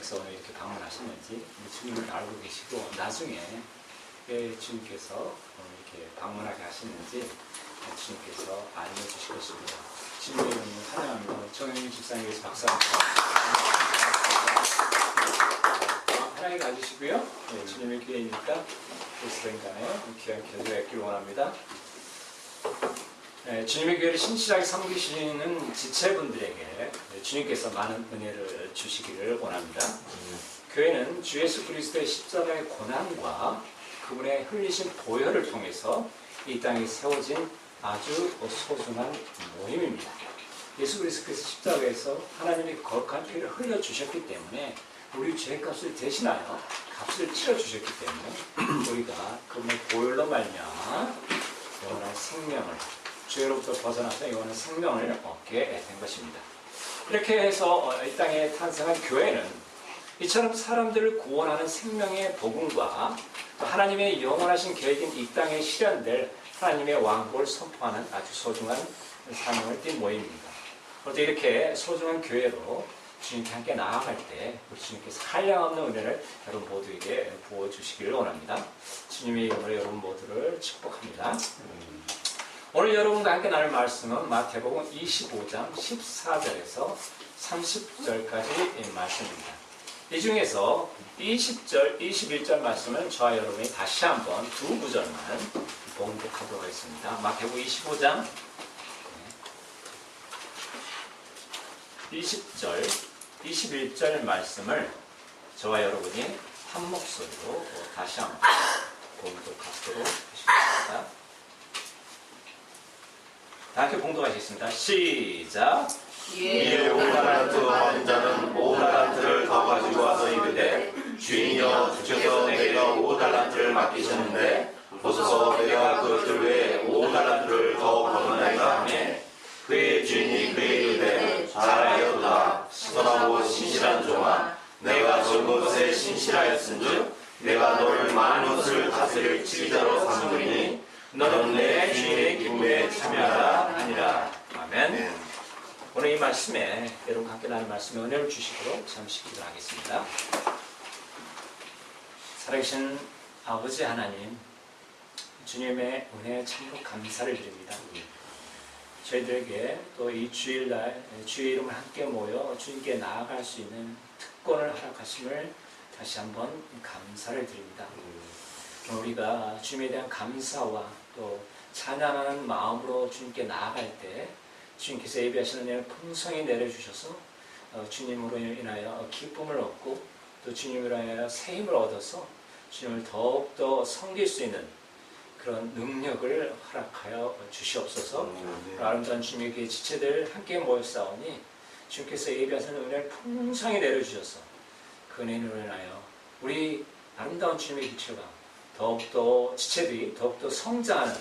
그래서 오늘 이렇게 방문하셨는지 주님을 알고 계시고 나중에 왜 주님께서 이렇게 방문하게 하시는지 주님께서 알려주실 것입니다. 주님의 이름으로 환영합니다. 정영민 집사님께서 박수 한번 편하게 가주시고요. 네, 주님의 교회이니까 그리스도인간에 귀한 교제가 있기를 원합니다. 네, 주님의 교회를 신실하게 섬기시는 지체분들에게 주님께서 많은 은혜를 주시기를 원합니다. 교회는 주 예수 그리스도의 십자가의 고난과 그분의 흘리신 보혈을 통해서 이 땅에 세워진 아주 소중한 모임입니다. 예수 그리스도께서 십자가에서 하나님의 거룩한 피를 흘려주셨기 때문에 우리 죄값을 대신하여 값을 치러주셨기 때문에 우리가 그분의 보혈로 말미암아 영원한 생명을 죄로부터 벗어나서 영원한 생명을 얻게 된 것입니다. 이렇게 해서 이 땅에 탄생한 교회는 이처럼 사람들을 구원하는 생명의 복음과 하나님의 영원하신 계획인 이 땅에 실현될 하나님의 왕국을 선포하는 아주 소중한 사명을 띈 모임입니다. 그런데 이렇게 소중한 교회로 주님께 함께 나아갈 때 우리 주님께서 한량없는 은혜를 여러분 모두에게 부어주시기를 원합니다. 주님의 이름으로 여러분 모두를 축복합니다. 오늘 여러분과 함께 나눌 말씀은 마태복음 25장 14절에서 30절까지 말씀입니다. 이 중에서 20절, 21절 말씀은 저와 여러분이 다시 한번 두 구절만 봉독하도록 하겠습니다. 마태복음 25장 20절, 21절 말씀을 저와 여러분이 한 목소리로 다시 한번 봉독하도록 하겠습니다. 다 함께 봉독하시겠습니다. 시작. 이에 5달란트 받은 자는 5달란트를 더 가지고 와서 이르되 주인이여 주께서 내게 5달란트를 맡기셨는데 보소서 내가 그것들 외에 5달란트를 더 거둔하리라 하매 그의 주인이 그에게 이르되 잘하였도다 선하고 신실한 종아 내가 적은 것에 신실하였은즉 내가 너를 많은 것을 다스릴 지휘자로 삼으리니 너는 내 주인의 기쁨에 참여하라 하니라. 아멘. 오늘 이 말씀에 여러분 함께 나눌 말씀에 은혜를 주시도록 잠시 기도하겠습니다. 살아계신 아버지 하나님, 주님의 은혜에 참으로 감사를 드립니다. 저희들에게 또 이 주일날 주의 이름을 함께 모여 주님께 나아갈 수 있는 특권을 허락하심을 다시 한번 감사를 드립니다. 우리가 주님에 대한 감사와 또 찬양하는 마음으로 주님께 나아갈 때 주님께서 예비하시는 은혜를 풍성히 내려주셔서 주님으로 인하여 기쁨을 얻고 또 주님으로 인하여 새 힘을 얻어서 주님을 더욱더 섬길 수 있는 그런 능력을 허락하여 주시옵소서. 아름다운 주님의 교회 지체들 함께 모였사오니 주님께서 예비하시는 은혜를 풍성히 내려주셔서 그 은혜로 인하여 우리 아름다운 주님의 기체가 더욱더 지체들이 더욱더 성장하는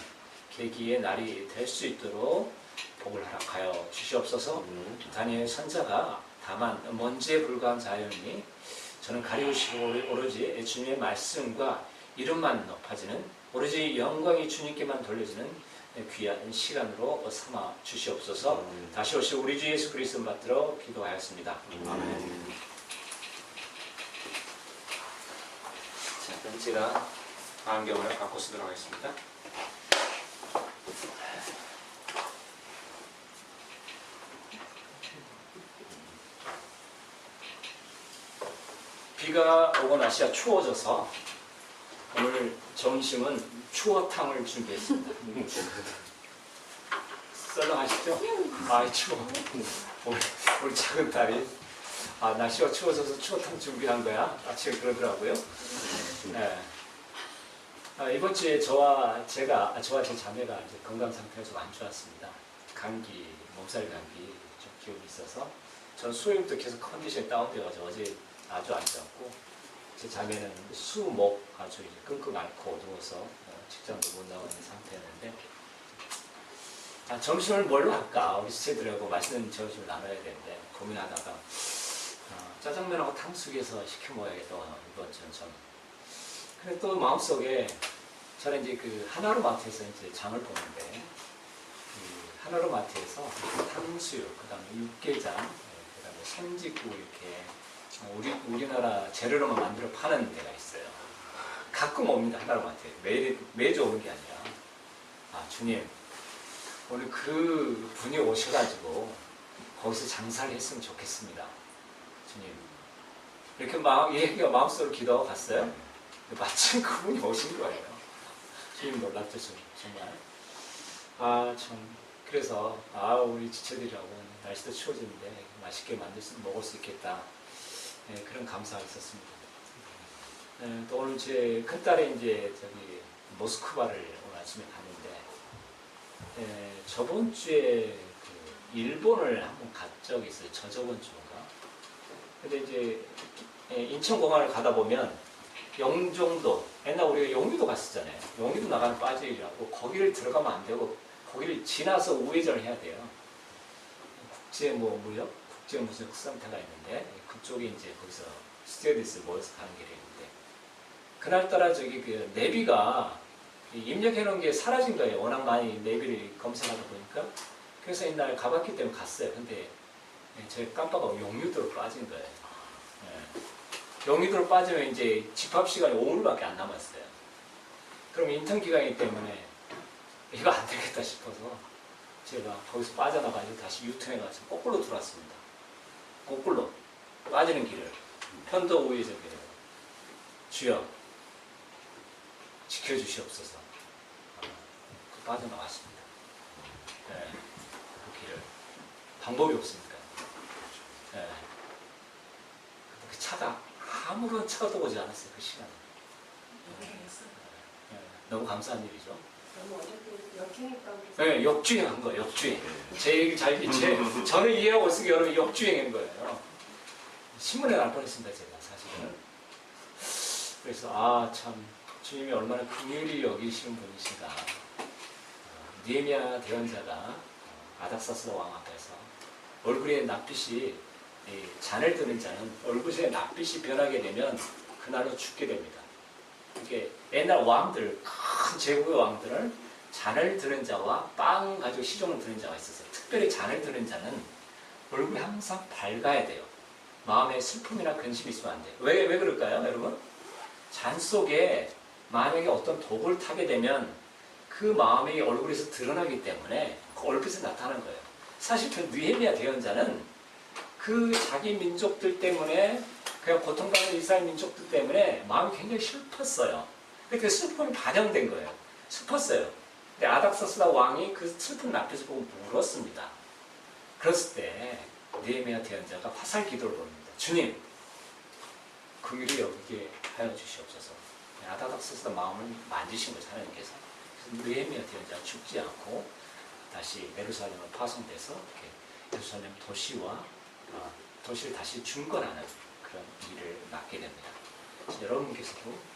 계기의 날이 될 수 있도록 복을 허락하여 주시옵소서. 다니엘 선자가 다만 먼지에 불과한 자였니 저는 가리우시고 오로지 주님의 말씀과 이름만 높아지는 오로지 영광이 주님께만 돌려지는 귀한 시간으로 삼아 주시옵소서. 다시 오실 우리 주 예수 그리스도 받들어 기도하였습니다. 아멘. 자, 그럼 제가 안경을 갖고 쓰도록 하겠습니다. 비가 오고 날씨가 추워져서 오늘 점심은 추어탕을 준비했습니다. 썰렁하시죠? 아, 추워. 우리 작은 딸이 날씨가 추워져서 추어탕 준비한 거야? 아침에 그러더라고요. 네. 이번 주에 저와 제 자매가 이제 건강 상태가 좀 안 좋았습니다. 감기, 몸살 감기 좀 기운이 있어서 전 수요일부터 계속 컨디션이 다운되어가지고 어제 아주 안 좋았고 제 자매는 수, 목 아주 이제 끙끙 앓고 누워서 직장도 못 나오는 상태였는데 점심을 뭘로 할까? 우리 지체들하고 맛있는 점심을 나눠야 되는데 고민하다가 짜장면하고 탕수육에서 시켜 먹어야겠다 이번 전. 근데 또 마음속에 저는 이제 그 하나로마트에서 이제 장을 보는데 하나로마트에서 탕수육, 그다음에 육개장, 그다음에 손짓국 이렇게 우리나라 재료로만 만들어 파는 데가 있어요. 가끔 옵니다. 하나님한테. 매주 오는 게 아니라. 아, 주님, 오늘 그 분이 오셔가지고 거기서 장사를 했으면 좋겠습니다. 주님. 이렇게 얘기가 마음속으로 기도하고 갔어요. 마침 그분이 오신 거예요. 주님 놀랍죠, 정말. 아, 참. 그래서, 우리 지체들이라고 날씨도 추워지는데 맛있게 먹을 수 있겠다. 네, 그런 감사가 있었습니다. 네, 또 오늘 제 큰딸이 이제 모스크바를 오늘 아침에 갔는데, 저번 주에 일본을 한번 간 적이 있어요. 저번 주인가. 근데 이제 인천공항을 가다 보면 영종도, 옛날 우리가 용유도 갔었잖아요. 용유도 나가는 빠지라고 거기를 들어가면 안 되고 거기를 지나서 우회전을 해야 돼요. 국제 무슨 특산타가 있는데 그쪽에 이제 거기서 스튜어디스 모여서 가는 길이 있는데 그날따라 그 내비가 입력해 놓은 게 사라진 거예요. 워낙 많이 내비를 검색하다 보니까. 그래서 옛날 가봤기 때문에 갔어요. 근데 제가 깜빡하고 용유도로 빠진 거예요. 용유도로 빠지면 이제 집합 시간이 5일밖에 안 남았어요. 그럼 인턴 기간이기 때문에 이거 안 되겠다 싶어서 제가 거기서 빠져나가지고 다시 유턴해가지고 거꾸로 들어왔습니다. 거꾸로 빠지는 길을 편도 우회전 길을 주여 지켜주시옵소서. 빠져나왔습니다. 네, 그 길을 방법이 없으니까. 네. 그 차가 아무런 차도 오지 않았어요. 그 시간에. 네, 너무 감사한 일이죠. 너무 어렵게 역행했다고. 네, 역주행한 거예요. 역주행. 제 얘기 저는 이해하고 있으니 여러분 역주행인 거예요. 신문에 날 뻔했습니다. 제가 사실은. 그래서 참 주님이 얼마나 긍휼히 여기시는 분이신가. 느헤미야 대언자가 아닥사스다 왕 앞에서 얼굴에 낯빛이 잔을 드는 자는 얼굴에 낯빛이 변하게 되면 그날로 죽게 됩니다. 이게 옛날 왕들, 큰 제국의 왕들을 잔을 드는 자와 빵 가지고 시종을 드는 자가 있었어요. 특별히 잔을 드는 자는 얼굴이 항상 밝아야 돼요. 마음에 슬픔이나 근심이 있으면 안 돼요. 왜 그럴까요, 여러분? 잔 속에 만약에 어떤 독을 타게 되면 그 마음이 얼굴에서 드러나기 때문에 그 얼핏에 나타나는 거예요. 사실 그 느헤미야 대언자는 그 자기 민족들 때문에 그냥 고통받는 이스라엘 민족들 때문에 마음이 굉장히 슬펐어요. 그 슬픔이 반영된 거예요. 슬펐어요. 근데 아닥사스다 왕이 그 슬픈 낯빛을 보고 울었습니다. 그랬을 때 느헤미야 대언자가 화살 기도를 올립니다. 주님, 긍휼히 여기게 하여 주시옵소서. 아닥사스다 마음을 만지신 거예요, 하나님께서. 그래서 느헤미야 대언자가 죽지 않고 다시 예루살렘을 파송돼서 이렇게 예루살렘 도시를 다시 중건하는 그런 일을 맡게 됩니다. 여러분께서도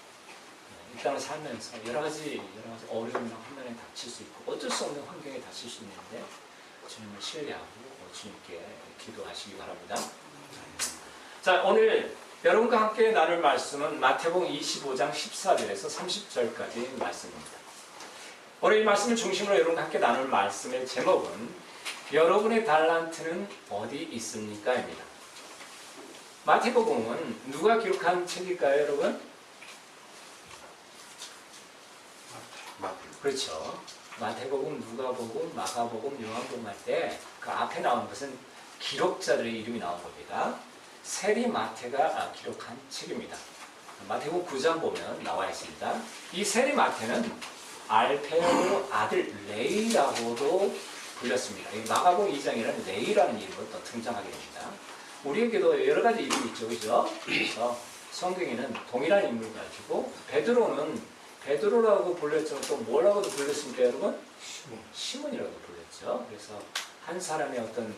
이 땅을 살면서 여러 가지 어려움이나 환난에 닥칠 수 있고 어쩔 수 없는 환경에 닥칠 수 있는데 주님을 신뢰하고 주님께 기도하시기 바랍니다. 자, 오늘 여러분과 함께 나눌 말씀은 마태복음 25장 14절에서 30절까지 말씀입니다. 오늘 이 말씀을 중심으로 여러분과 함께 나눌 말씀의 제목은 여러분의 달란트는 어디 있습니까? 입니다. 마태복음은 누가 기록한 책일까요, 여러분? 그렇죠. 마태복음, 누가복음, 마가복음, 요한복음 할 때 그 앞에 나온 것은 기록자들의 이름이 나온 겁니다. 세리 마태가 기록한 책입니다. 마태복음 9장 보면 나와 있습니다. 이 세리 마태는 알페오 아들 레이라고도 불렸습니다. 마가복음 2장에는 레이라는 이름으로 또 등장하게 됩니다. 우리에게도 여러 가지 이름이 있죠, 그죠? 그래서 성경에는 동일한 인물을 가지고 베드로라고 불렸지만 또 뭐라고도 불렸습니까, 여러분? 시몬이라고 불렸죠. 그래서 한 사람의 어떤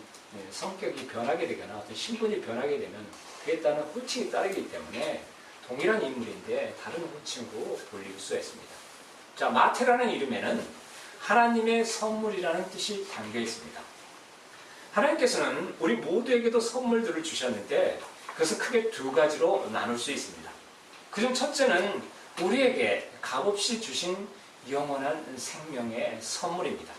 성격이 변하게 되거나 어떤 신분이 변하게 되면 그에 따른 호칭이 따르기 때문에 동일한 인물인데 다른 호칭으로 불릴 수 있습니다. 자, 마태라는 이름에는 하나님의 선물이라는 뜻이 담겨 있습니다. 하나님께서는 우리 모두에게도 선물들을 주셨는데 그것은 크게 두 가지로 나눌 수 있습니다. 그중 첫째는 우리에게 값없이 주신 영원한 생명의 선물입니다.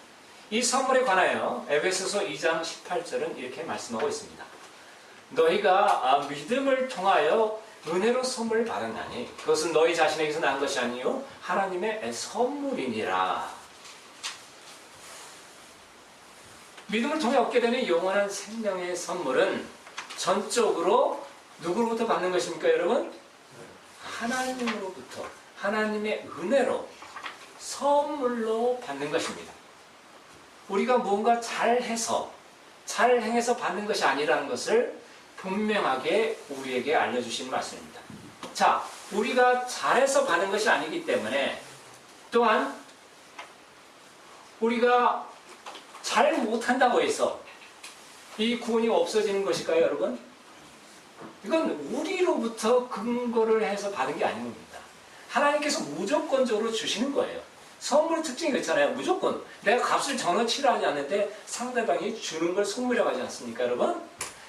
이 선물에 관하여 에베소서 2장 18절은 이렇게 말씀하고 있습니다. 너희가 믿음을 통하여 은혜로 선물을 받았나니 그것은 너희 자신에게서 난 것이 아니요 하나님의 선물이니라. 믿음을 통해 얻게 되는 영원한 생명의 선물은 전적으로 누구로부터 받는 것입니까, 여러분? 하나님으로부터, 하나님의 은혜로 선물로 받는 것입니다. 우리가 무언가 잘해서, 잘 행해서 받는 것이 아니라는 것을 분명하게 우리에게 알려주신 말씀입니다. 자, 우리가 잘해서 받는 것이 아니기 때문에 또한 우리가 잘 못한다고 해서 이 구원이 없어지는 것일까요, 여러분? 이건 우리로부터 근거를 해서 받은 게 아닌 겁니다. 하나님께서 무조건적으로 주시는 거예요. 선물 특징이 그렇잖아요. 무조건 내가 값을 전혀 치료하지 않는데 상대방이 주는 걸 선물이라고 하지 않습니까, 여러분?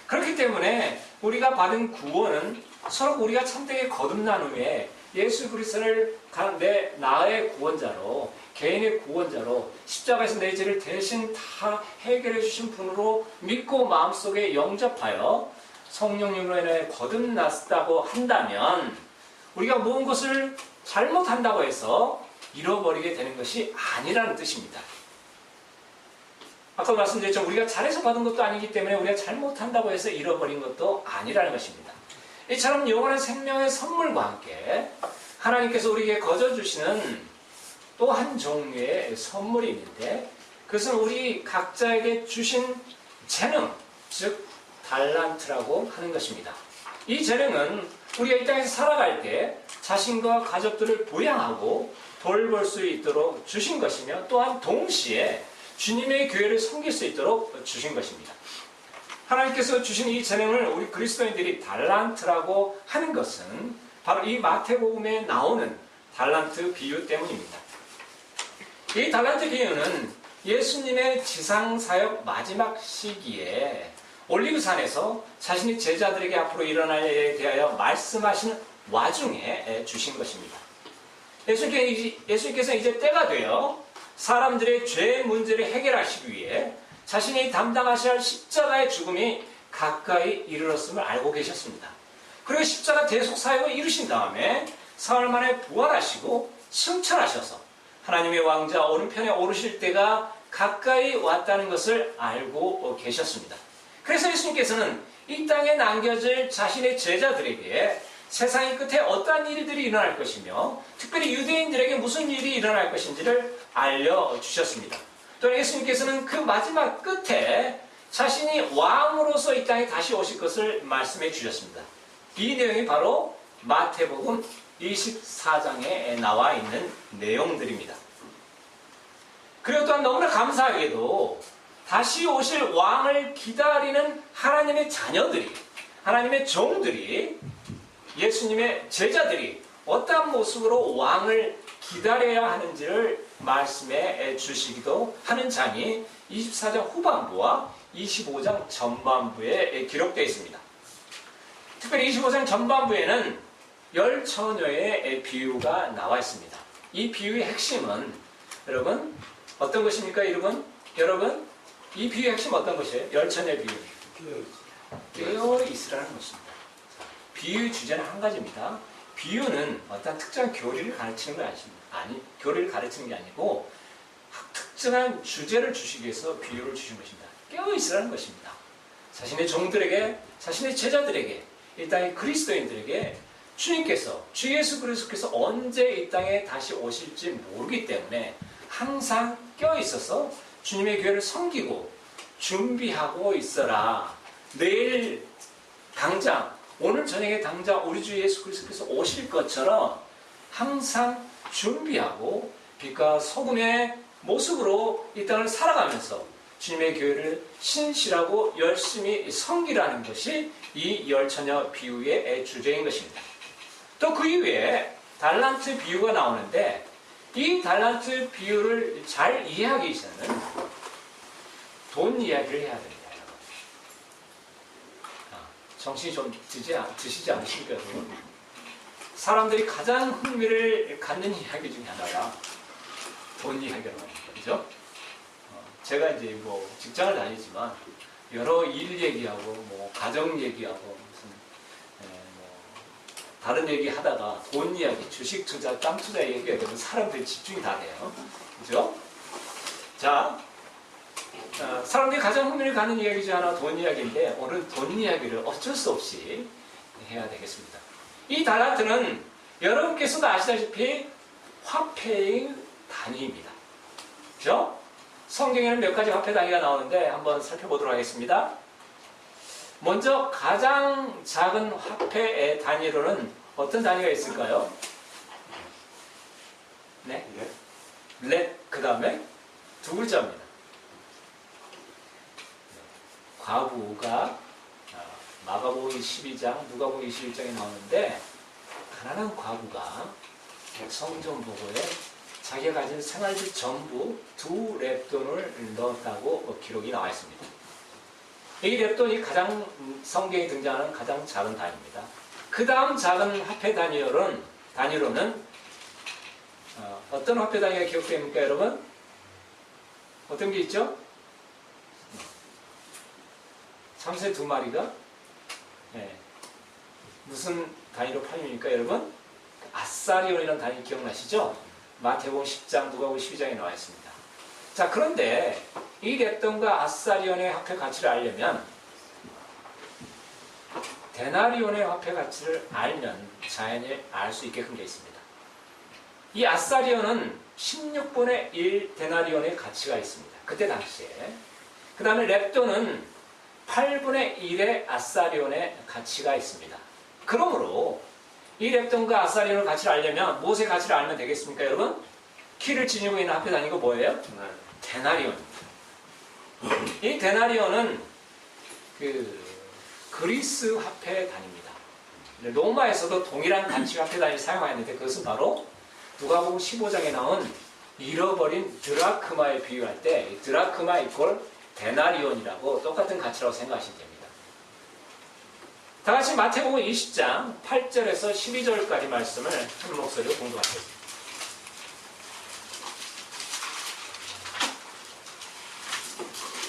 그렇기 때문에 우리가 받은 구원은 서로 우리가 참되게 거듭난 후에 예수 그리스도를 내 나의 구원자로, 개인의 구원자로 십자가에서 내 죄를 대신 다 해결해 주신 분으로 믿고 마음속에 영접하여 성령님으로 인해 거듭났다고 한다면 우리가 모든 것을 잘못한다고 해서 잃어버리게 되는 것이 아니라는 뜻입니다. 아까 말씀드렸죠. 우리가 잘해서 받은 것도 아니기 때문에 우리가 잘못한다고 해서 잃어버린 것도 아니라는 것입니다. 이처럼 영원한 생명의 선물과 함께 하나님께서 우리에게 거저주시는 또 한 종류의 선물이 있는데 그것은 우리 각자에게 주신 재능, 즉 달란트라고 하는 것입니다. 이 재능은 우리가 이 땅에서 살아갈 때 자신과 가족들을 부양하고 돌볼 수 있도록 주신 것이며 또한 동시에 주님의 교회를 섬길 수 있도록 주신 것입니다. 하나님께서 주신 이 재능을 우리 그리스도인들이 달란트라고 하는 것은 바로 이 마태복음에 나오는 달란트 비유 때문입니다. 이 달란트 비유는 예수님의 지상사역 마지막 시기에 올리브산에서 자신이 제자들에게 앞으로 일어날 일에 대하여 말씀하시는 와중에 주신 것입니다. 예수님께서 이제 때가 되어 사람들의 죄 문제를 해결하시기 위해 자신이 담당하셔야 할 십자가의 죽음이 가까이 이르렀음을 알고 계셨습니다. 그리고 십자가 대속 사역을 이루신 다음에 사흘 만에 부활하시고 승천하셔서 하나님의 왕자 오른편에 오르실 때가 가까이 왔다는 것을 알고 계셨습니다. 그래서 예수님께서는 이 땅에 남겨질 자신의 제자들에게 세상의 끝에 어떠한 일들이 일어날 것이며 특별히 유대인들에게 무슨 일이 일어날 것인지를 알려주셨습니다. 또 예수님께서는 그 마지막 끝에 자신이 왕으로서 이 땅에 다시 오실 것을 말씀해 주셨습니다. 이 내용이 바로 마태복음 24장에 나와 있는 내용들입니다. 그리고 또한 너무나 감사하게도 다시 오실 왕을 기다리는 하나님의 자녀들이, 하나님의 종들이, 예수님의 제자들이 어떠한 모습으로 왕을 기다려야 하는지를 말씀해 주시기도 하는 장이 24장 후반부와 25장 전반부에 기록되어 있습니다. 특별히 25장 전반부에는 열 처녀의 비유가 나와 있습니다. 이 비유의 핵심은 여러분 어떤 것입니까? 여러분 이 비유의 핵심 어떤 것이에요? 열 처녀의 비유. 깨어 있으라는 것입니다. 비유의 주제는 한 가지입니다. 비유는 어떤 특정한 교리를 가르치는 게 교리를 가르치는 게 아니고 특정한 주제를 주시기 위해서 비유를 주신 것입니다. 깨어 있으라는 것입니다. 자신의 종들에게, 자신의 제자들에게, 이 땅의 그리스도인들에게 주님께서, 주 예수 그리스도께서 언제 이 땅에 다시 오실지 모르기 때문에 항상 껴 있어서 주님의 교회를 섬기고 준비하고 있어라. 내일 당장, 오늘 저녁에 당장 우리 주 예수 그리스도께서 오실 것처럼 항상 준비하고 빛과 소금의 모습으로 이 땅을 살아가면서 주님의 교회를 신실하고 열심히 섬기라는 것이 이 열처녀 비유의 주제인 것입니다. 또 그 이후에 달란트 비유가 나오는데 이 달란트 비유를 잘 이해하기 위해서는 돈 이야기를 해야 됩니다. 정신이 좀 드시지 않으십니까? 사람들이 가장 흥미를 갖는 이야기 중에 하나가 돈 이야기라고 합니다. 그죠? 제가 이제 뭐 직장을 다니지만 여러 일 얘기하고 뭐 가정 얘기하고 무슨 뭐 다른 얘기 하다가 돈 이야기, 주식 투자, 땅 투자 얘기가 되면 사람들이 집중이 다 돼요. 그죠? 자, 사람들이 가장 흥미를 가는 이야기 중 하나 돈 이야기인데 오늘 돈 이야기를 어쩔 수 없이 해야 되겠습니다. 이 달란트는 여러분께서도 아시다시피 화폐의 단위입니다. 그죠? 성경에는 몇 가지 화폐 단위가 나오는데 한번 살펴보도록 하겠습니다. 먼저 가장 작은 화폐의 단위로는 어떤 단위가 있을까요? 네? 렛, 그 다음에 두 글자입니다. 과부가 마가복음 12장, 누가복음 21장에 나오는데 가난한 과부가 성전보고에 자기가 가진 생활비 전부 2렙돈을 넣었다고 기록이 나와 있습니다. 이 렙돈이 가장 성경에 등장하는 가장 작은 단위입니다. 그 다음 작은 화폐 단위로는 어떤 화폐 단위가 기록됩니까, 여러분? 어떤 게 있죠? 참새 2마리가 무슨 단위로 팔립니까, 여러분? 아사리온이라는 단위 기억나시죠? 마태복음 10장, 누가복음 12장에 나와 있습니다. 자, 그런데 이 렙돈과 아사리온의 화폐 가치를 알려면 데나리온의 화폐 가치를 알면 자연히 알 수 있게끔 되어 있습니다. 이 아사리온은 16분의 1 데나리온의 가치가 있습니다. 그때 당시에. 그 다음에 렙돈은 8분의 1의 아사리온의 가치가 있습니다. 그러므로 이 렙돈과 아사리온의 가치를 알려면 무엇의 가치를 알면 되겠습니까, 여러분? 키를 지니고 있는 화폐 단위가 뭐예요? 데나리온입니다. 이 데나리온은 그리스 화폐 단위입니다. 로마에서도 동일한 가치 화폐 단위를 사용하였는데 그것은 바로 누가복음 15장에 나온 잃어버린 드라크마에 비유할 때 드라크마 이퀄 데나리온이라고 똑같은 가치라고 생각하시면 됩니다. 다 같이 마태복음 20장 8절에서 12절까지 말씀을 한 목소리로 공부하겠습니다.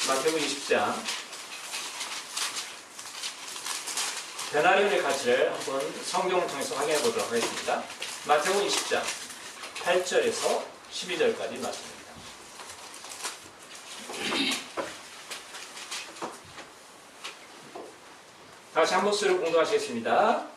마태복음 20장 데나리온의 가치를 한번 성경을 통해서 확인해 보도록 하겠습니다. 마태복음 20장 8절에서 12절까지 말씀입니다. 다시 한 목소리로 공동하시겠습니다.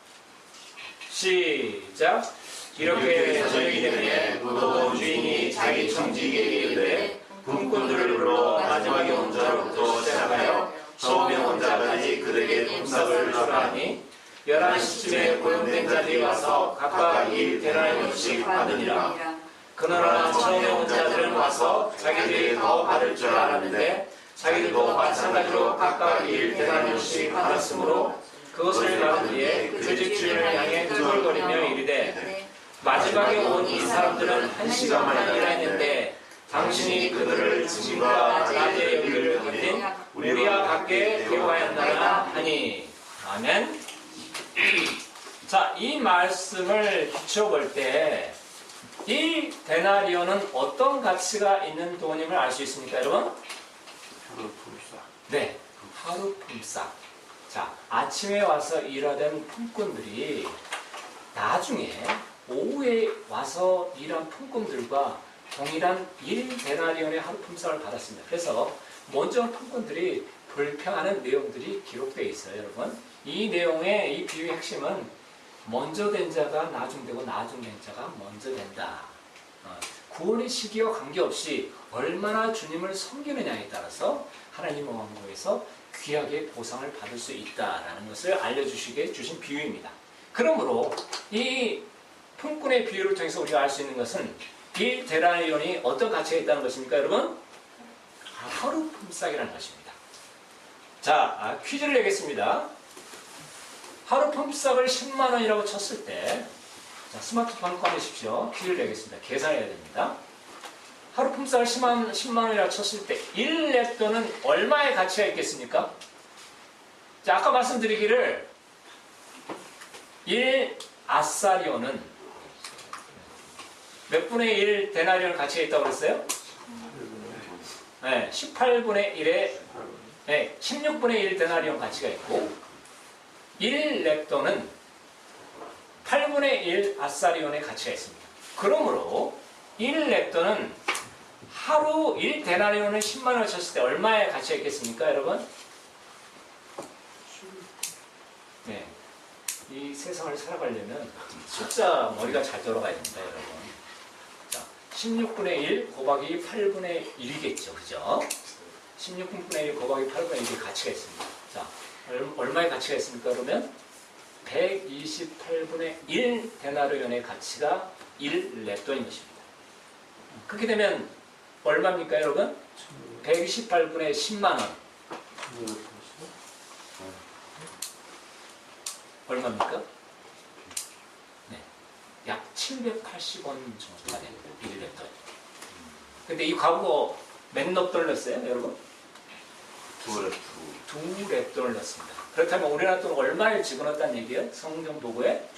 시작. 이렇게 저녁이 되면 또 주인이 자기 청지기에게 이르되 품꾼들을 불러 마지막에 온 자로부터 시작하여 처음에 온 자까지 그들에게 품삯을 주라 하니 11시쯤에 고용된 자들이 와서 각각 1데나리온씩 받으니라. 그러나 처음에 온 자들은 와서 자기들이 더 받을 줄 알았는데 자기들도 마찬가지로 각각 1데나리온씩 받았으므로 그것을 받은 뒤에 그 집주인을 향해 뚫거리며 이르되 마지막에 온 이 사람들은 1시간만 일했는데 당신이 그들을 짐과 낮에 여기를 건진 우리와 같게 대우하였나라 하니. 아멘. 자, 이 말씀을 비춰볼 때 이 데나리온은 어떤 가치가 있는 돈임을 알 수 있습니까, 여러분? 네, 하루 품삯. 자, 아침에 와서 일하던 품꾼들이 나중에 오후에 와서 일한 품꾼들과 동일한 1데나리온의 하루 품삯을 받았습니다. 그래서 먼저 온 품꾼들이 불평하는 내용들이 기록되어 있어요, 여러분. 이 내용의 이 비유의 핵심은 먼저 된 자가 나중되고 나중된 자가 먼저 된다. 구원의 시기와 관계없이 얼마나 주님을 섬기느냐에 따라서 하나님 왕국에서 귀하게 보상을 받을 수 있다라는 것을 알려주시게 주신 비유입니다. 그러므로 이 품꾼의 비유를 통해서 우리가 알 수 있는 것은 이 데나리온이 어떤 가치가 있다는 것입니까, 여러분? 하루 품삯이라는 것입니다. 자, 퀴즈를 내겠습니다. 하루 품삯을 10만 원이라고 쳤을 때, 자, 스마트폰 꺼내십시오. 퀴즈를 내겠습니다. 계산해야 됩니다. 하루 품삯을 10만 원이라고 쳤을 때 1렙돈은 얼마의 가치가 있겠습니까? 자, 아까 말씀드리기를 1 아사리온은 몇 분의 1 데나리온 가치가 있다고 그랬어요? 네, 18분의 1의 네, 16분의 1 데나리온 가치가 있고 1 렙돈은 8분의 1 아사리온의 가치가 있습니다. 그러므로 1 렙돈은 하루 1 데나리온을 10만 원을 쳤을 때 얼마의 가치가 있겠습니까, 여러분? 네, 이 세상을 살아가려면 숫자 머리가 잘 돌아가야 됩니다, 여러분. 자, 16분의 1 곱하기 8분의 1이겠죠, 그죠? 16분의 1 곱하기 8분의 1이 가치가 있습니다. 자, 얼마의 가치가 있습니까, 그러면? 128분의 1 데나리온의 가치가 1 렙돈인 것입니다. 그렇게 되면 얼마입니까, 여러분? 128분의 10만 원. 얼마입니까? 네, 약 780원 정도가 됩니다. 1 렙돈. 근데 이 과거 몇 렙돈을 넣었어요, 여러분? 2 렙돈을 넣었습니다. 그렇다면 우리나라 돈은 얼마를 집어넣었다는 얘기예요? 성경 도구에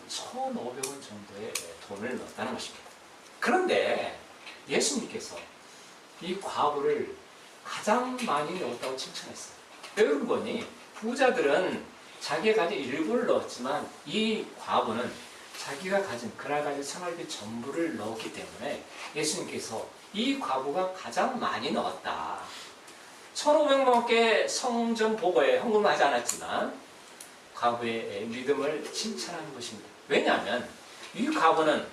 1,500원 정도의 돈을 넣었다는 것입니다. 그런데 예수님께서 이 과부를 가장 많이 넣었다고 칭찬했어요. 왜 그런 거니? 부자들은 자기가 가진 일부를 넣었지만 이 과부는 자기가 가진 그날 가진 생활비 전부를 넣었기 때문에 예수님께서 이 과부가 가장 많이 넣었다. 1,500만 원께 성전 보고에 헌금을 하지 않았지만 과부의 믿음을 칭찬하는 것입니다. 왜냐하면 이 과부는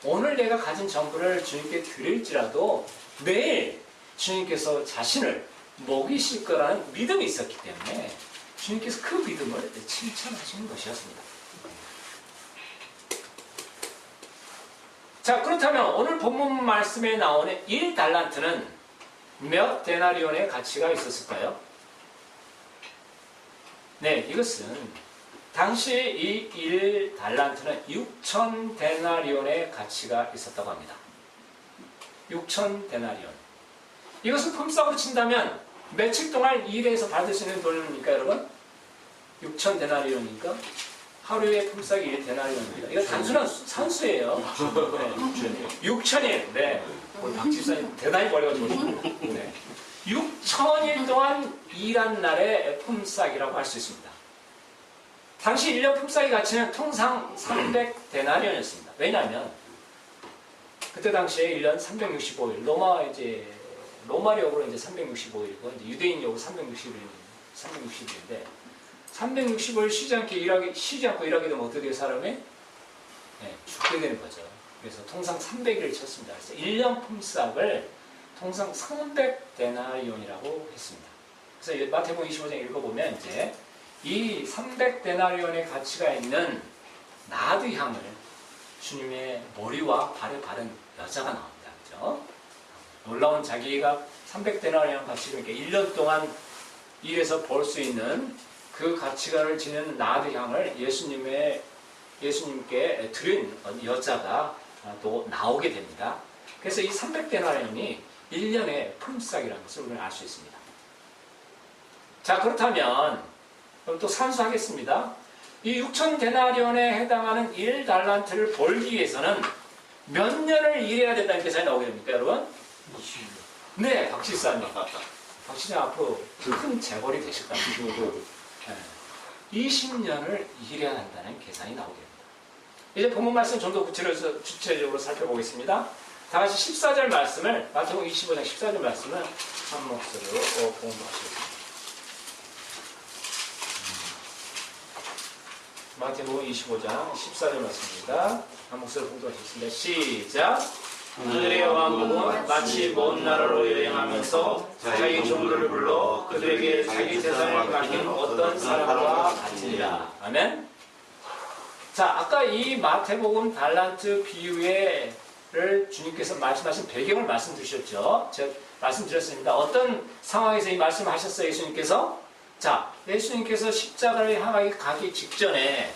오늘 내가 가진 전부를 주님께 드릴지라도 내일 주님께서 자신을 먹이실 거라는 믿음이 있었기 때문에 주님께서 그 믿음을 칭찬하시는 것이었습니다. 자, 그렇다면 오늘 본문 말씀에 나오는 1달란트는 몇 데나리온의 가치가 있었을까요? 네, 이것은 당시 이 1달란트는 6천 데나리온의 가치가 있었다고 합니다. 6천 데나리온. 이것을 품삯으로 친다면 며칠 동안 일해서 받을 수 있는 돈입니까, 여러분? 6천 데나리온이니까 하루에 품삯이 1 데나리온입니다. 이거 단순한 산수예요. 네. 6천일. 네. 오늘 박 집사님 대단히 머리가 좋으십니다. 네. 6천일 동안 일한 날의 품삯이라고 할 수 있습니다. 당시 1년 품삯의 가치는 통상 300데나리온이었습니다. 왜냐하면 그때 당시에 1년 365일, 로마력으로 이제 365일이고 이제 유대인력으로 360일인데 365일 쉬지 않고 일하게 되면 어떻게 돼요, 사람이? 네, 죽게 되는 거죠. 그래서 통상 300일을 쳤습니다. 그래서 1년 품삯을 통상 300데나리온이라고 했습니다. 그래서 마태복음 25장 읽어보면 이제 이 300데나리온의 가치가 있는 나드 향을 주님의 머리와 발에 바른 여자가 나옵니다. 그죠? 놀라운 자기가 300데나리온 가치를 이렇게 1년 동안 일해서 벌 수 있는 그 가치관을 지닌 나드 향을 예수님께 드린 여자가 또 나오게 됩니다. 그래서 이 300데나리온이 1년의 품삯이라는 것을 우리는 알 수 있습니다. 자, 그렇다면 그럼 또 산수하겠습니다. 이 6천 데나리온에 해당하는 1달란트를 벌기 위해서는 몇 년을 일해야 된다는 계산이 나오게 됩니까, 여러분? 20년. 네, 박실사님. 박실사님 앞으로 큰 재벌이 되실 겁니다. 네. 20년을 일해야 한다는 계산이 나오게 됩니다. 이제 본문 말씀 좀 더 구체적으로 살펴보겠습니다. 다 같이 14절 말씀을, 마태복음 25장 14절 말씀을 한 목소리로 공부하시겠습니다. 마태복음 25장 14절 말씀입니다. 한 목소리로 공부하시겠습니다. 시작! 오늘의 왕복은 마치 먼 나라로 여행하면서 자기 종들을 불러 그들에게 자기 재산을 맡긴 어떤 사람과 같으니라. 아멘. 자, 아까 이 마태복음 달란트 비유를 주님께서 말씀하신 배경을 말씀드렸죠. 제가 말씀드렸습니다. 어떤 상황에서 이 말씀을 하셨어요, 예수님께서? 자, 예수님께서 십자가를 향하게 가기 직전에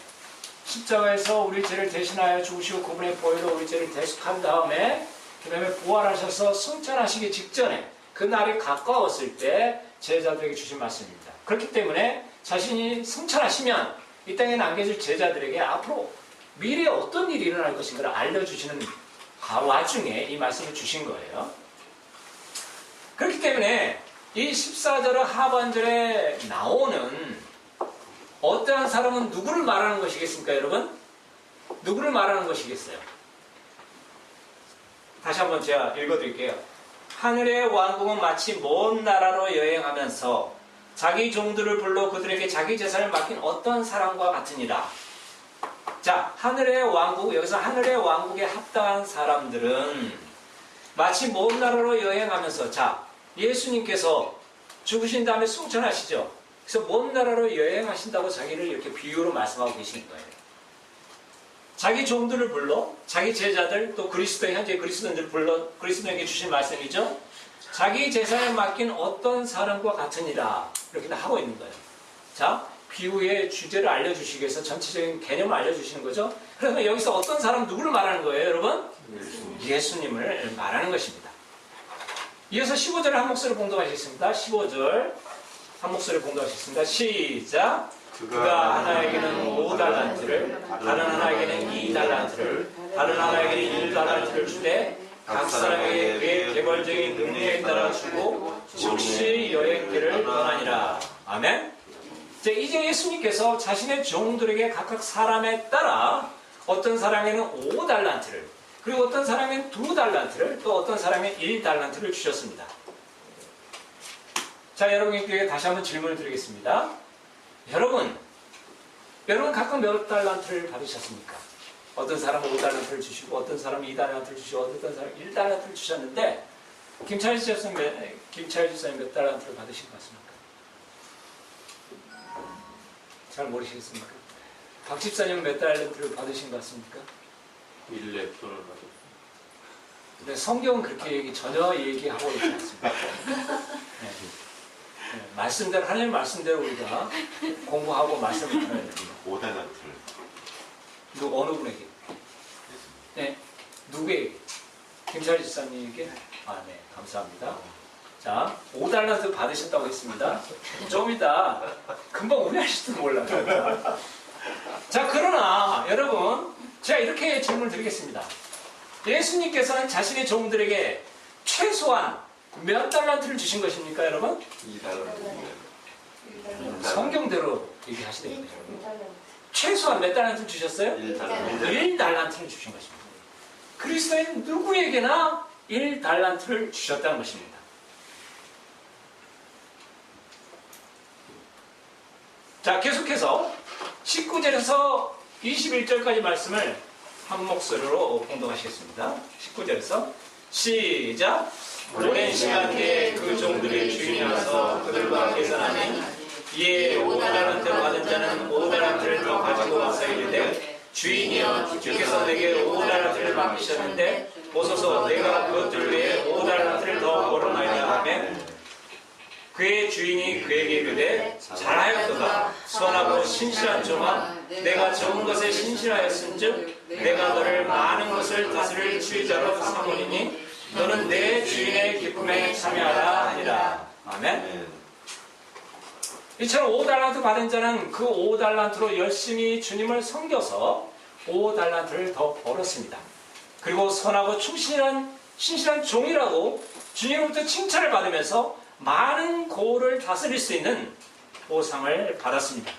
십자가에서 우리 죄를 대신하여 죽으시고 그분의 보혈로 우리 죄를 대속한 다음에 그 다음에 부활하셔서 승천하시기 직전에 그 날이 가까웠을 때 제자들에게 주신 말씀입니다. 그렇기 때문에 자신이 승천하시면 이 땅에 남겨질 제자들에게 앞으로 미래에 어떤 일이 일어날 것인가를 알려주시는 와중에 이 말씀을 주신 거예요. 그렇기 때문에 이 14절 하반절에 나오는 어떠한 사람은 누구를 말하는 것이겠습니까, 여러분? 누구를 말하는 것이겠어요? 다시 한번 제가 읽어드릴게요. 하늘의 왕국은 마치 먼 나라로 여행하면서 자기 종들을 불러 그들에게 자기 재산을 맡긴 어떤 사람과 같으니라. 자, 하늘의 왕국, 여기서 하늘의 왕국에 합당한 사람들은 마치 먼 나라로 여행하면서, 자, 예수님께서 죽으신 다음에 승천하시죠. 그래서 먼 나라로 여행하신다고 자기를 이렇게 비유로 말씀하고 계시는 거예요. 자기 종들을 불러, 자기 제자들, 또 그리스도의 현재 그리스도인들을 불러 그리스도에게 주신 말씀이죠. 자기 재산을 맡긴 어떤 사람과 같으니라. 이렇게 하고 있는 거예요. 자, 비유의 주제를 알려주시기 위해서 전체적인 개념을 알려주시는 거죠. 그러면 여기서 어떤 사람 누구를 말하는 거예요, 여러분? 예수님을 말하는 것입니다. 이어서 15절을 한 목소리로 봉독하시겠습니다. 15절 한 목소리로 봉독하시겠습니다. 시작. 그가 하나에게는 5달란트를, 다른 하나에게는 2달란트를, 다른 하나에게는 1달란트를 주되 각 사람에게 그의 개벌적인 능력에 따라 주고 즉시 여행길을 떠나니라. 아멘. 이제 예수님께서 자신의 종들에게 각각 사람에 따라 어떤 사람에게는 5달란트를, 그리고 어떤 사람에게는 2달란트를, 또 어떤 사람에게는 1달란트를 주셨습니다. 자, 여러분께 다시 한번 질문을 드리겠습니다. 여러분 각각 몇 달란트를 받으셨습니까? 어떤 사람은 5달란트를 주시고, 어떤 사람은 2달란트를 주시고, 어떤 사람은 1달란트를 주셨는데, 김차일 집사님 몇 달란트를 받으신 것 같습니까? 잘 모르시겠습니까? 박 집사님은 몇 달란트를 받으신 것 같습니까? 1렙 돈을 받았습니다. 근데 성경은 그렇게 전혀 얘기하고 있지 않습니다. 네. 네, 말씀대로, 하나님 말씀대로 우리가 공부하고 말씀을 들어야 됩니다. 5달란트를. 어느 분에게? 네, 누구에게? 김철 집사님에게? 아, 네, 감사합니다. 자, 5달란트 받으셨다고 했습니다. 좀 이따 금방 오해하실지도 몰라요. 자, 그러나 여러분, 제가 이렇게 질문을 드리겠습니다. 예수님께서는 자신의 종들에게 최소한 몇 달란트를 주신 것입니까, 여러분? 2달란트. 성경대로 얘기하시는 거예요. 최소한 몇 달란트를 주셨어요? 1달란트. 1달란트를 주신 것입니다. 그리스도인 누구에게나 1달란트를 주셨다는 것입니다. 자, 계속해서 19절에서 21절까지 말씀을 한 목소리로 봉독하시겠습니다. 19절에서 시작. 오랜 시간 뒤에 그 종들의 주인이 와서 그들과 계산하니 이에 5달란트 받은 자는 5달란트를 더 가지고 와서 이르되 주인이여 주께서 내게 5달란트를 맡기셨는데 보소서 내가 그것들 외에 5달란트를 더 벌어나이다 하매 그의 주인이 그에게 이르되 잘하였도다 선하고 신실한 종아 내가 적은 것에 신실하였은즉 내가 너를 많은 것을 다스릴 지휘자로 삼으리니 너는 내 주인의 기쁨에 참여하라 하니라. 아멘. 이처럼 5달란트 받은 자는 그 5달란트로 열심히 주님을 섬겨서 5달란트를 더 벌었습니다. 그리고 선하고 신실한 종이라고 주님으로부터 칭찬을 받으면서 많은 고을을 다스릴 수 있는 보상을 받았습니다.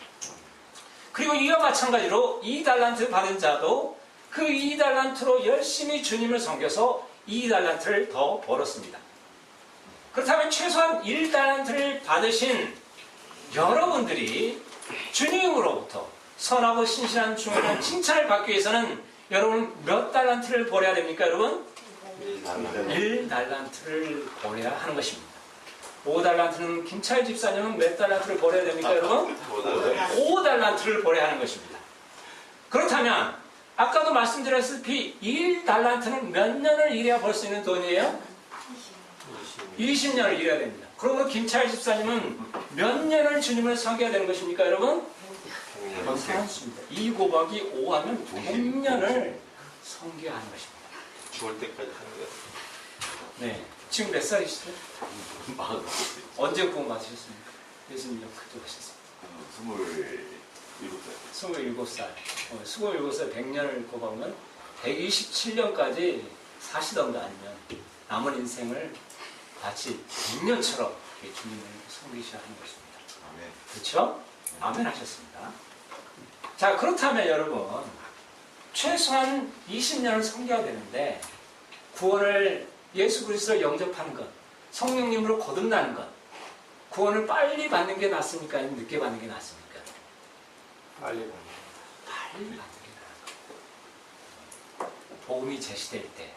그리고 이와 마찬가지로 2달란트 받은 자도 그 2달란트로 열심히 주님을 섬겨서 2달란트를 더 벌었습니다. 그렇다면 최소한 1달란트를 받으신 여러분들이 주님으로부터 선하고 신실한 종이라는 칭찬을 받기 위해서는 여러분 몇 달란트를 벌어야 됩니까, 여러분? 1달란트를 벌어야 하는 것입니다. 5달란트는 김차일 집사님은 몇 달란트를 벌어야 됩니까, 여러분? 5달란트를 벌어야 하는 것입니다. 그렇다면 아까도 말씀드렸다시피 1달란트는 몇 년을 일해야 벌 수 있는 돈이에요? 20년을 일해야 됩니다. 그러므로 김차일 집사님은 몇 년을 주님을 섬겨야 되는 것입니까, 여러분? 2 곱하기 5 하면 100년을 섬겨야 하는 것입니다. 죽을 때까지 하는 거예요. 네. 지금 몇 살이시죠? 언제 구원 받으셨습니까? 예수님 그때 하셨습니다. 27살. 27살 100년을 곱하면 127년까지 사시던가 아니면 남은 인생을 마치 100년처럼 주님을 섬기셔야 하는 것입니다. 아멘. 그렇죠? 아멘 하셨습니다. 자, 그렇다면 여러분, 최소한 20년을 섬겨야 되는데 구원을 예수 그리스도를 영접하는 것, 성령님으로 거듭나는 것, 구원을 빨리 받는 게 낫습니까? 아니면 늦게 받는 게 낫습니까? 빨리 받는 빨리 받는 게 나아요. 복음이 제시될 때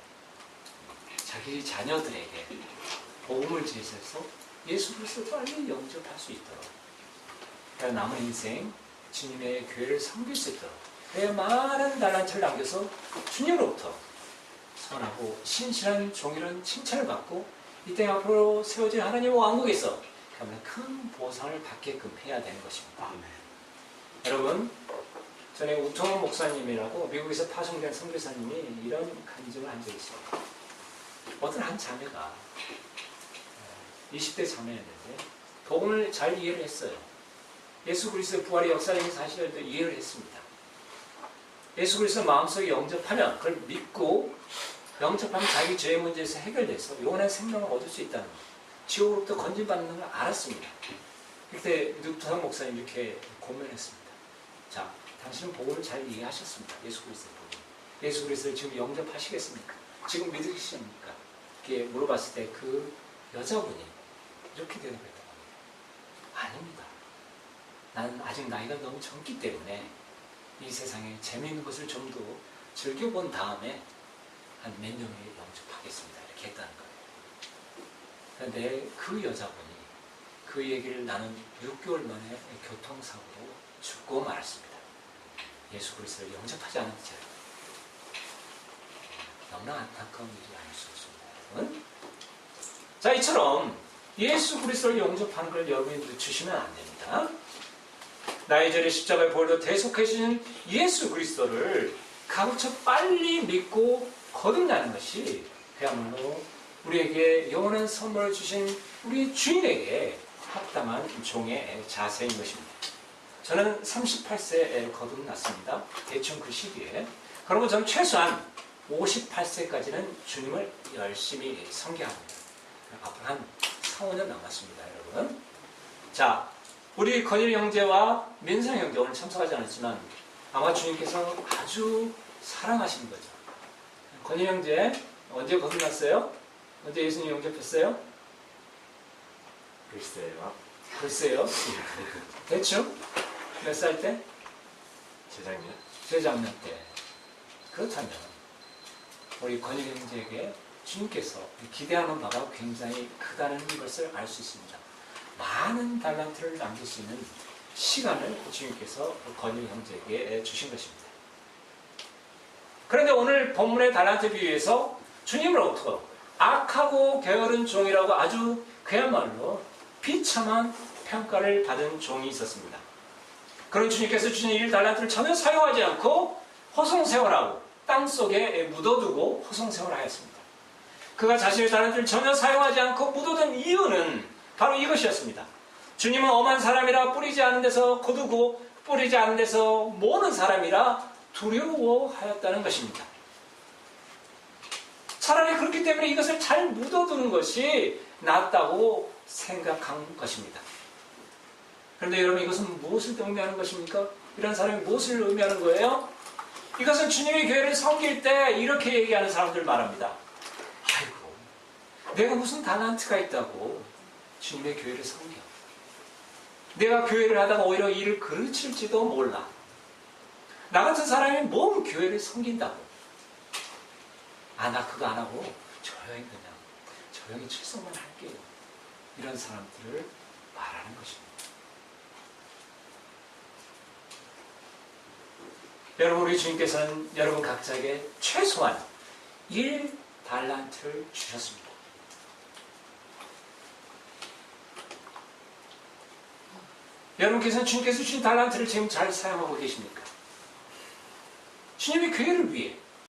자기 자녀들에게 복음을 제시해서 예수 그리스도를 빨리 영접할 수 있도록, 그래야 남은 인생 주님의 교회를 섬길 수 있도록, 그래야 많은 달란트를 남겨서 주님으로부터 선하고 신실한 종이라는 칭찬을 받고 이 땅 앞으로 세워질 하나님의 왕국에서 큰 보상을 받게끔 해야 되는 것입니다. 아멘. 여러분, 전에 우통원 목사님이라고 미국에서 파송된 선교사님이 이런 간증을 한 적이 있어요. 어떤 한 자매가 20대 자매였는데 복음을 잘 이해를 했어요. 예수 그리스도의 부활의 역사적인 사실을 이해를 했습니다. 예수 그리스도 마음속에 영접하면, 그걸 믿고 영접하면 자기 죄의 문제에서 해결돼서 영원한 생명을 얻을 수 있다는 것, 지옥으로부터 건진받는 걸 알았습니다. 그때 우통원 목사님 이렇게 고민했습니다. 자, 당신은 복음을 잘 이해하셨습니다. 예수 그리스도의 복음. 예수 그리스도를 지금 영접하시겠습니까? 지금 믿으십니까? 이렇게 물어봤을 때 그 여자분이 이렇게 대답했다고 합니다. 아닙니다. 나는 아직 나이가 너무 젊기 때문에 이 세상에 재미있는 것을 좀 더 즐겨본 다음에 한 몇 년에 영접하겠습니다. 이렇게 했다는 거예요. 그런데 그 여자분이 그 얘기를 나눈 6개월 만에 교통사고로 죽고 말았습니다. 예수 그리스도를 영접하지 않은 채. 너무나 안타까운 일이 아닐 수 없습니다, 여러분. 자, 이처럼 예수 그리스도를 영접하는 걸 여러분이 늦추시면 안 됩니다. 나의 죄를 십자가에 보혈로 대속해 주신 예수 그리스도를 가급적 빨리 믿고 거듭나는 것이 그야말로 우리에게 영원한 선물을 주신 우리 주인에게 합당한 종의 자세인 것입니다. 저는 38세에 거듭났습니다. 대충 그 시기에. 그러면 저는 최소한 58세까지는 주님을 열심히 섬겨합니다. 앞으로 한 4, 5년 남았습니다, 여러분. 자, 우리 건일 형제와 민상 형제 오늘 참석하지 않았지만 아마 주님께서 아주 사랑하시는 거죠. 건일 형제 언제 거듭났어요? 언제 예수님 영접했어요? 글쎄요. 대충 몇 살 때? 재작년 때. 그렇다면 우리 건일 형제에게 주님께서 기대하는 바가 굉장히 크다는 것을 알 수 있습니다. 많은 달란트를 남길 수 있는 시간을 주님께서 건일 형제에게 주신 것입니다. 그런데 오늘 본문의 달란트 비유에서 주님으로부터 악하고 게으른 종이라고 아주 그야말로 비참한 평가를 받은 종이 있었습니다. 그런 주님께서 주신 1달란트를 전혀 사용하지 않고 허송세월하고 땅속에 묻어두고 허송세월하였습니다. 그가 자신의 달란트를 전혀 사용하지 않고 묻어둔 이유는 바로 이것이었습니다. 주님은 엄한 사람이라 뿌리지 않은 데서 거두고 뿌리지 않은 데서 모으는 사람이라 두려워하였다는 것입니다. 차라리 그렇기 때문에 이것을 잘 묻어두는 것이 낫다고 생각한 것입니다. 그런데 여러분, 이것은 무엇을 의미하는 것입니까? 이런 사람이 무엇을 의미하는 거예요? 이것은 주님의 교회를 섬길 때 이렇게 얘기하는 사람들 말합니다. 아이고, 내가 무슨 달란트가 있다고 주님의 교회를 섬겨. 내가 교회를 하다가 오히려 일을 그르칠지도 몰라. 나 같은 사람이 몸 교회를 섬긴다고. 나 그거 안 하고 조용히 출석만 할게요. 이런 사람들을 말하는 것입니다. 여러분, 우리 주님께서는 여러분 각자에게 최소한 1달란트를 주셨습니다. 여러분께서는 주님께서 주신 달란트를 지금 잘 사용하고 계십니까? 주님의 교회를 위해,